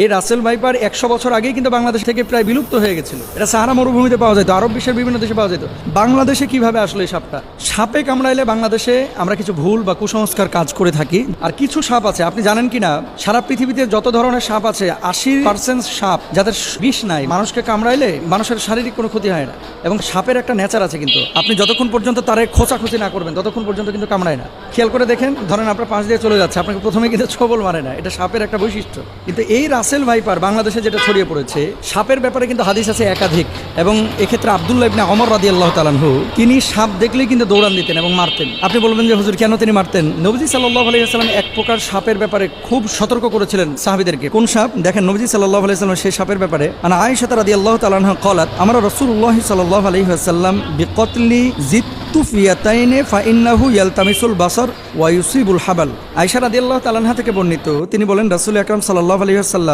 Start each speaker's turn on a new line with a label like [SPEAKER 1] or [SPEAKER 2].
[SPEAKER 1] এই Russell viper 100 বছর আগেই কিন্তু বাংলাদেশ থেকে প্রায় বিলুপ্ত হয়ে গেছিল। এটা সাহারা মরুভূমিতে পাওয়া যেত, আরব বিশ্বের বিভিন্ন দেশে পাওয়া যেত। বাংলাদেশে কিভাবে আসলে এই সাপটা? সাপে কামড়াইলে বাংলাদেশে আমরা কিছু ভুল বা কুসংস্কার কাজ করে থাকি। আর কিছু সাপ আছে, আপনি জানেন কিনা, সারা পৃথিবীতে যত ধরনের সাপ আছে 80% সাপ যাদের বিষ নাই, মানুষকে কামড়াইলে মানুষের শারীরিক কোনো ক্ষতি হয় না। এবং সাপের একটা নেচার আছে, কিন্তু আপনি যতক্ষণ পর্যন্ত তারে খোঁচাখুচি না করবেন ততক্ষণ পর্যন্ত কিন্তু কামড়ায় না। খেয়াল করে দেখেন, ধরেন আপনার পাশ দিয়ে চলে যাচ্ছে, আপনাকে প্রথমে কিন্তু ছোবল মারে না, এটা সাপের একটা বৈশিষ্ট্য। কিন্তু এই রাসেল ভাইপার বাংলাদেশে যেটা ছড়িয়ে পড়েছে, সাপের ব্যাপারে কিন্তু হাদিস আছে একাধিক। এবং এক্ষেত্রে আব্দুল্লাহ ইবনে ওমর রাদিয়াল্লাহু তাআলা আনহু, তিনি সাপ দেখলেই কিন্তু দৌড়ান দিতেন এবং মারতেন। আপনি বলবেন যে হুজুর কেন তিনি মারতেন? নবীজি সাল্লাল্লাহু আলাইহি ওয়াসাল্লাম এক প্রকার সাপের ব্যাপারে খুব সতর্ক করেছিলেন সাহাবীদেরকে। কোন সাপ? দেখেন, নবীজি সাল্লাল্লাহু আলাইহি ওয়াসাল্লাম সেই সাপের ব্যাপারে, আনা আয়েশা রাদিয়াল্লাহু তাআলা আনহা ক্বালাত আমরা রাসূলুল্লাহ সাল্লাল্লাহু আলাইহি ওয়াসাল্লাম বিকতলি জিত্তুফিয়াতাইনে ফাইন্নাহু ইয়ালতামিসুল বাসার ওয়া ইউসিবুল হাবাল। আয়েশা রাদিয়াল্লাহু তাআলা আনহা থেকে বর্ণিত, তিনি বলেন রাসূল আকরাম সাল্লাল্লাহু আলাইহি ওয়াসাল্লাম